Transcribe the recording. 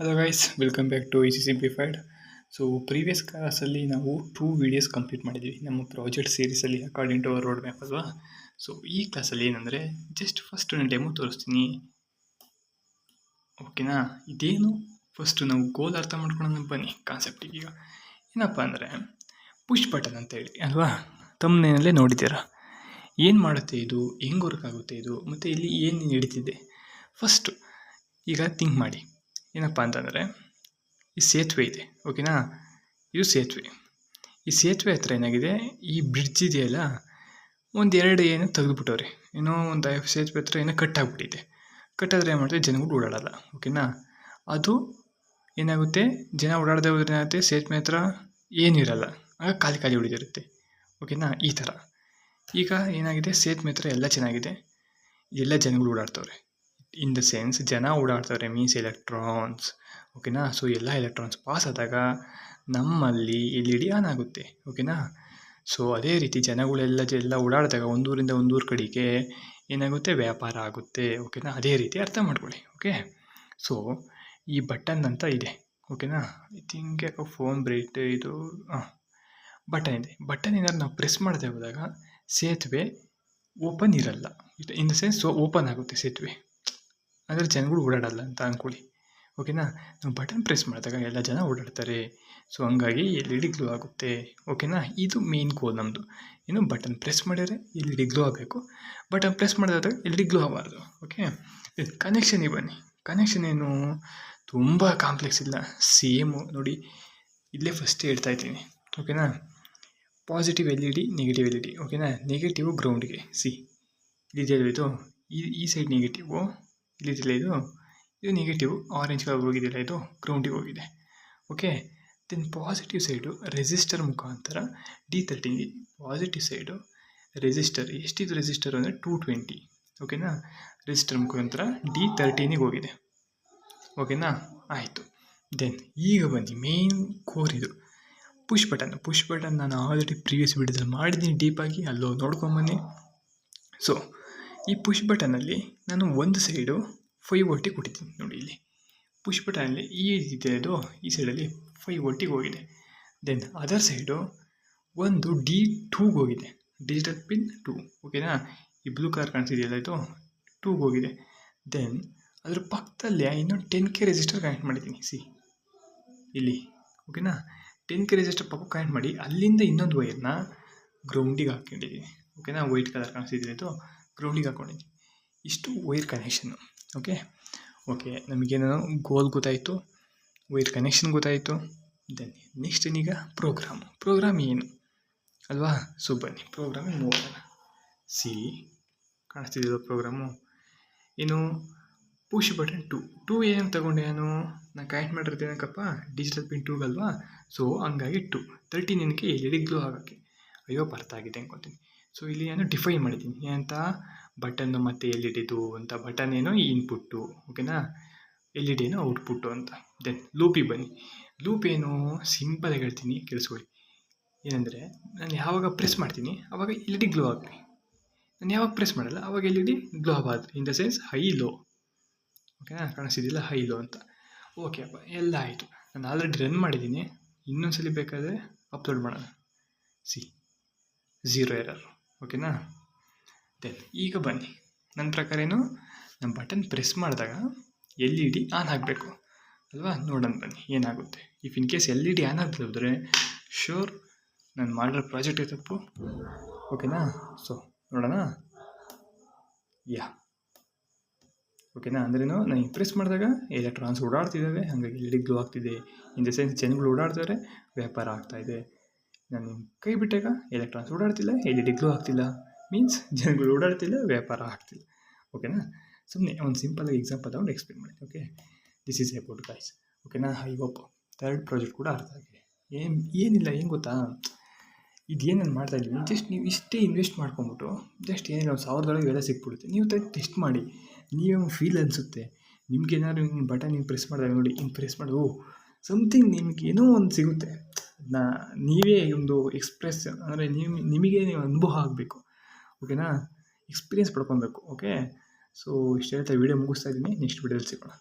Hello guys, welcome back to easy simplified. So previous ಕ್ಲಾಸಲ್ಲಿ ನಾವು 2 videos complete ಮಾಡಿದ್ವಿ ನಮ್ಮ ಪ್ರಾಜೆಕ್ಟ್ ಸೀರೀಸಲ್ಲಿ according to our road map ಅಲ್ವಾ. ಸೊ ಈ ಕ್ಲಾಸಲ್ಲಿ ಏನಂದರೆ ಜಸ್ಟ್ ಫಸ್ಟ್ ನಾನು ಡೆಮೋ ತೋರಿಸ್ತೀನಿ, ಓಕೆನಾ. ಇದೇನು ಫಸ್ಟು ನಾವು ಗೋಲ್ ಅರ್ಥ ಮಾಡ್ಕೊಳ್ಳೋಣ ಬನ್ನಿ ಕಾನ್ಸೆಪ್ಟಿಗೆ. ಈಗ ಏನಪ್ಪ ಅಂದರೆ ಪುಷ್ ಬಟನ್ ಅಂತ ಹೇಳಿ ಅಲ್ವಾ, ತಮ್ಮನೇನಲ್ಲೇ ನೋಡಿದ್ದೀರಾ. ಏನು ಮಾಡುತ್ತೆ ಇದು, ಹೆಂಗೆ ವರ್ಕ್ ಆಗುತ್ತೆ ಇದು, ಮತ್ತು ಇಲ್ಲಿ ಏನು ನಡೀತಿದೆ ಫಸ್ಟು ಈಗ ಥಿಂಕ್ ಮಾಡಿ. ಏನಪ್ಪ ಅಂತಂದರೆ ಈ ಸೇತುವೆ ಇದೆ, ಓಕೆನಾ. ಇದು ಸೇತುವೆ. ಈ ಸೇತುವೆ ಹತ್ರ ಏನಾಗಿದೆ, ಈ ಬ್ರಿಡ್ಜ್ ಇದೆಯಲ್ಲ, ಒಂದೆರಡು ಏನು ತೆಗೆದುಬಿಟ್ಟವ್ರೆ. ಏನೋ ಒಂದು ಸೇತುವೆ ಹತ್ರ ಏನೋ ಕಟ್ಟಾಗ್ಬಿಟ್ಟಿದೆ. ಕಟ್ಟಾದರೆ ಏನು ಮಾಡ್ತಾರೆ, ಜನಗಳು ಓಡಾಡಲ್ಲ, ಓಕೆನಾ. ಅದು ಏನಾಗುತ್ತೆ, ಜನ ಓಡಾಡದೆ ಹೋದ್ರೆ ಏನಾಗುತ್ತೆ, ಸೇತುವೆ ಹತ್ರ ಏನಿರಲ್ಲ, ಆಗ ಖಾಲಿ ಖಾಲಿ ಉಳಿದಿರುತ್ತೆ, ಓಕೆನಾ. ಈ ಥರ ಈಗ ಏನಾಗಿದೆ, ಸೇತುವೆ ಹತ್ರ ಎಲ್ಲ ಚೆನ್ನಾಗಿದೆ, ಎಲ್ಲ ಜನಗಳು ಓಡಾಡ್ತವ್ರೆ. ಇನ್ ದ ಸೆನ್ಸ್ ಜನ ಓಡಾಡ್ತಾರೆ ಮೀನ್ಸ್ ಎಲೆಕ್ಟ್ರಾನ್ಸ್, ಓಕೆನಾ. ಸೊ ಎಲ್ಲ ಎಲೆಕ್ಟ್ರಾನ್ಸ್ ಪಾಸ್ ಆದಾಗ ನಮ್ಮಲ್ಲಿ LED ಆನ್ ಆಗುತ್ತೆ, ಓಕೆನಾ. ಸೊ ಅದೇ ರೀತಿ ಜನಗಳೆಲ್ಲ ಓಡಾಡಿದಾಗ ಒಂದೂರಿಂದ ಒಂದೂರು ಕಡೆಗೆ ಏನಾಗುತ್ತೆ, ವ್ಯಾಪಾರ ಆಗುತ್ತೆ, ಓಕೆನಾ. ಅದೇ ರೀತಿ ಅರ್ಥ ಮಾಡ್ಕೊಳ್ಳಿ, ಓಕೆ. ಸೊ ಈ ಬಟನ್ ಅಂತ ಇದೆ, ಓಕೆನಾ. ಐ ಥಿಂಕ್ ಯಾಕೋ ಫೋನ್ ಬ್ರೇಟ್ ಇದು ಬಟನ್ ಇದೆ. ಬಟನ್ ಏನಾದ್ರು ನಾವು ಪ್ರೆಸ್ ಮಾಡದೆ ಹೋದಾಗ ಸೇತುವೆ ಓಪನ್ ಇರಲ್ಲ, ಇನ್ ದ ಸೆನ್ಸ್ ಓಪನ್ ಆಗುತ್ತೆ ಸೇತುವೆ, ಆದರೆ ಜನಗಳು ಓಡಾಡಲ್ಲ ಅಂತ ಅಂದ್ಕೊಳ್ಳಿ, ಓಕೆನಾ. ನಾವು ಬಟನ್ ಪ್ರೆಸ್ ಮಾಡಿದಾಗ ಎಲ್ಲ ಜನ ಓಡಾಡ್ತಾರೆ, ಸೊ ಹಂಗಾಗಿ LED ಗ್ಲೋ ಆಗುತ್ತೆ, ಓಕೆನಾ. ಇದು ಮೇನ್ ಗೋಲ್ ನಮ್ಮದು. ಏನು, ಬಟನ್ ಪ್ರೆಸ್ ಮಾಡಿದರೆ LED ಗ್ಲೋ ಆಗಬೇಕು, ಬಟನ್ ಪ್ರೆಸ್ ಮಾಡಿದಾಗ LED ಗ್ಲೋ ಆಗಬಾರ್ದು, ಓಕೆ. ಕನೆಕ್ಷನಿಗೆ ಬನ್ನಿ. ಕನೆಕ್ಷನ್ ಏನು ತುಂಬ ಕಾಂಪ್ಲೆಕ್ಸ್ ಇಲ್ಲ, ಸೇಮು ನೋಡಿ. ಇಲ್ಲೇ ಫಸ್ಟ್ ಹೇಳ್ತಾ ಇದ್ದೀನಿ, ಓಕೆನಾ. ಪಾಸಿಟಿವ್ LED, ನೆಗೆಟಿವ್ LED, ಓಕೆನಾ. ನೆಗೆಟಿವ್ ಗ್ರೌಂಡ್ಗೆ, ಇಲ್ಲಿದೆಯಲ್ಲ ಇದು, ಈ ಸೈಡ್ ನೆಗೆಟಿವು, ಇಲ್ಲಿದೆಯಲ್ಲ ಇದು ನೆಗೆಟಿವ್, ಆರೆಂಜ್ ಕಲರ್ ಹೋಗಿದೆಯಲ್ಲ ಇದು ಗ್ರೌಂಡಿಗೆ ಹೋಗಿದೆ, okay. Then positive side resistor ಮುಖಾಂತರ D13ಗೆ, ಪಾಸಿಟಿವ್ ಸೈಡು ರೆಸಿಸ್ಟರ್, ಎಷ್ಟಿದು ರೆಸಿಸ್ಟರ್ ಅಂದರೆ 220, ಓಕೆನಾ. ರೆಸಿಸ್ಟರ್ ಮುಖಾಂತರ D13ಗೆ ಹೋಗಿದೆ, ಓಕೆನಾ. ಆಯಿತು. ದೆನ್ ಈಗ ಬನ್ನಿ ಮೇನ್ ಕೋರ್, ಇದು ಪುಷ್ ಬಟನ್. ಪುಷ್ ಬಟನ್ ನಾನು ಆಲ್ರೆಡಿ ಪ್ರೀವಿಯಸ್ ವಿಡಿಯೋದಲ್ಲಿ ಮಾಡಿದ್ದೀನಿ ಡೀಪಾಗಿ, ಅಲ್ಲೋ ನೋಡ್ಕೊಂಬನ್ನಿ. ಸೊ ಈ ಪುಷ್ ಬಟನಲ್ಲಿ ನಾನು ಒಂದು ಸೈಡು 5V ಕೊಟ್ಟಿದ್ದೀನಿ ನೋಡಿ. ಇಲ್ಲಿ ಪುಷ್ ಬಟನಲ್ಲಿ ಈ ಇದೆ, ಅದು ಈ ಸೈಡಲ್ಲಿ 5V ಹೋಗಿದೆ. ದೆನ್ ಅದರ್ ಸೈಡು ಒಂದು D2ಗೆ ಹೋಗಿದೆ, ಡಿಜಿಟಲ್ ಪಿನ್ 2, ಓಕೆನಾ. ಈ ಬ್ಲೂ ಕಲರ್ ಕಾಣಿಸಿದೆಯಲ್ಲ ಇದು 2ಗೆ ಹೋಗಿದೆ. ದೆನ್ ಅದ್ರ ಪಕ್ಕದಲ್ಲೇ ಇನ್ನೊಂದು 10K ರೆಸಿಸ್ಟರ್ ಕನೆಕ್ಟ್ ಮಾಡಿದ್ದೀನಿ, ಇಲ್ಲಿ, ಓಕೆನಾ. 10K ರೆಸಿಸ್ಟರ್ ಪಕ್ಕ ಕನೆಕ್ಟ್ ಮಾಡಿ ಅಲ್ಲಿಂದ ಇನ್ನೊಂದು ವೈರ್ನ ಗ್ರೌಂಡಿಗೆ ಹಾಕ್ಕೊಂಡಿದ್ದೀನಿ, ಓಕೆನಾ. ವೈಟ್ ಕಲರ್ ಕಾಣಿಸ್ತಿದ್ದೀನಿ, ಇದು ಗ್ರೌಂಡಿಗೆ ಹಾಕ್ಕೊಂಡಿದ್ದೀನಿ. ಇಷ್ಟು ವೈರ್ ಕನೆಕ್ಷನ್ನು, ಓಕೆ. ನಮಗೇನೋ ಗೋಲ್ ಗೊತ್ತಾಯಿತು, ವೈರ್ ಕನೆಕ್ಷನ್ ಗೊತ್ತಾಯಿತು. ದೆನ್ ನೆಕ್ಸ್ಟ್ ಏನೀಗ ಪ್ರೋಗ್ರಾಮ್ ಏನು ಅಲ್ವಾ. ಸೊ ಬನ್ನಿ ಪ್ರೋಗ್ರಾಮಿಗೆ ನೋಡೋಣ. ಕಾಣಿಸ್ತಿದ್ದೀರ ಪ್ರೋಗ್ರಾಮು ಏನು, ಪುಷ್ ಬಟನ್ 2 ಏನು ತಗೊಂಡೆ ನಾನು ಕನೆಕ್ಟ್ ಮಾಡಿರ್ತೀನಕ್ಕಪ್ಪ ಡಿಜಿಟಲ್ ಪಿನ್ 2 ಅಲ್ವಾ. ಸೊ ಹಂಗಾಗಿ 13 ಏನಕ್ಕೆ LED ಗ್ಲೋ ಆಗೋಕ್ಕೆ. ಅಯ್ಯೋ ಅರ್ಥ ಆಗಿದೆ ಅನ್ಕೊತೀನಿ. ಸೊ ಇಲ್ಲಿ ನಾನು ಡಿಫೈನ್ ಮಾಡಿದ್ದೀನಿ ಏನಂತ, ಬಟನ್ನು ಮತ್ತು LED ಅಂತ. ಬಟನ್ ಏನೋ ಇನ್ಪುಟ್ಟು, ಓಕೆನಾ. LED ಏನೋ ಔಟ್ಪುಟ್ಟು ಅಂತ. ದೆನ್ ಲೂಪಿಗೆ ಬನ್ನಿ. ಲೂಪ್ ಏನು ಸಿಂಪಲಾಗಿ ಹೇಳ್ತೀನಿ ಕೇಳಿಸ್ಕೊಳ್ಳಿ. ಏನಂದರೆ ನಾನು ಯಾವಾಗ ಪ್ರೆಸ್ ಮಾಡ್ತೀನಿ ಆವಾಗ LED ಗ್ಲೋ ಆಗಲಿ, ನಾನು ಯಾವಾಗ ಪ್ರೆಸ್ ಮಾಡಲ್ಲ ಆವಾಗ LED ಗ್ಲೋ ಆಗಬಾರ್ದು, in the sense high low, ಓಕೆನಾ. ಕಾಣಿಸ್ತಿದ್ದಿಲ್ಲ ಹೈ ಲೋ ಅಂತ. ಓಕೆ ಅಪ್ಪ, ಎಲ್ಲ ಆಯಿತು. ನಾನು ಆಲ್ರೆಡಿ ರನ್ ಮಾಡಿದ್ದೀನಿ, ಇನ್ನೊಂದ್ಸಲಿ ಬೇಕಾದರೆ ಅಪ್ಲೋಡ್ ಮಾಡೋಣ. 0 ಎರರ್, ಓಕೆನಾ. ದೆನ್ ಈಗ ಬನ್ನಿ, ನನ್ನ ಪ್ರಕಾರ ಏನು, ನಮ್ಮ ಬಟನ್ ಪ್ರೆಸ್ ಮಾಡಿದಾಗ LED ಆನ್ ಆಗಬೇಕು ಅಲ್ವಾ. ನೋಡೋಣ ಬನ್ನಿ ಏನಾಗುತ್ತೆ. If in case LED on ಆಗದಿದ್ರೆ ಶ್ಯೂರ್ ನಾನು ಮಾಡಿರೋ ಪ್ರಾಜೆಕ್ಟ್ ತಪ್ಪು, ಓಕೆನಾ. ಸೊ ನೋಡೋಣ, ಓಕೆನಾ. ಅಂದ್ರೇನು, ನಾನು ಪ್ರೆಸ್ ಮಾಡಿದಾಗ ಎಲೆಕ್ಟ್ರಾನ್ಸ್ ಓಡಾಡ್ತಿದ್ದಾವೆ, ಹಾಗಾಗಿ LED ಗ್ಲೋ ಆಗ್ತಿದೆ, ಇನ್ ದ ಸೆನ್ಸ್ ಜನಗಳು ಓಡಾಡ್ತಾರೆ, ವ್ಯಾಪಾರ ಆಗ್ತಾಯಿದೆ. ನಾನು ಕೈ ಬಿಟ್ಟಾಗ ಎಲೆಕ್ಟ್ರಾನ್ಸ್ ಓಡಾಡ್ತಿಲ್ಲ, LED ಗ್ಲೋ ಆಗ್ತಿಲ್ಲ, ಮೀನ್ಸ್ ಜನಗಳು ಓಡಾಡ್ತಿಲ್ಲ, ವ್ಯಾಪಾರ ಆಗ್ತಿಲ್ಲ, ಓಕೆನಾ. ಸುಮ್ಮನೆ ಒಂದು ಸಿಂಪಲಾಗಿ ಎಕ್ಸಾಂಪಲ್ ತಗೊಂಡು ಎಕ್ಸ್ಪ್ಲೇನ್ ಮಾಡಿ, okay. This is about guys, ಓಕೆನಾ. ಐ ಹೋಪ್ ಥರ್ಡ್ ಪ್ರಾಜೆಕ್ಟ್ ಕೂಡ ಅರ್ಥ ಆಗಿದೆ. ಏನಿಲ್ಲ, ಏನು ಗೊತ್ತಾ, ಇದೇನು ಮಾಡ್ತಾಯಿದ್ದೀನಿ, ಜಸ್ಟ್ ನೀವು ಇಷ್ಟೇ ಇನ್ವೆಸ್ಟ್ ಮಾಡ್ಕೊಂಬಿಟ್ಟು ಜಸ್ಟ್ ಏನಿಲ್ಲ $1000 ಎಲ್ಲ ಸಿಕ್ಬಿಡುತ್ತೆ. ನೀವು ಟೆಸ್ಟ್ ಮಾಡಿ, ನೀವೇ ಫೀಲ್ ಅನಿಸುತ್ತೆ ನಿಮ್ಗೇನಾದ್ರು. ಬಟನ್ ಹಿಂಗೆ ಪ್ರೆಸ್ ಮಾಡಿದಾಗ ನೋಡಿ, ಹಿಂಗೆ ಪ್ರೆಸ್ ಮಾಡಿ ಸಮಥಿಂಗ್ ನಿಮ್ಗೆ ಏನೋ ಒಂದು ಸಿಗುತ್ತೆ. ನೀವೇ ಒಂದು ಎಕ್ಸ್ಪ್ರೆಸ್ ಅಂದರೆ ನಿಮಗೆ ನೀವು ಅನುಭವ ಆಗಬೇಕು, ಓಕೆನಾ. ಎಕ್ಸ್ಪೀರಿಯೆನ್ಸ್ ಪಡ್ಕೊಬೇಕು, ಓಕೆ. ಸೊ ಇಷ್ಟು ಹೇಳ್ತಾ ವಿಡಿಯೋ ಮುಗಿಸ್ತಾ ಇದ್ದೀನಿ. ನೆಕ್ಸ್ಟ್ ವಿಡಿಯೋದಲ್ಲಿ ಸಿಗೋಣ.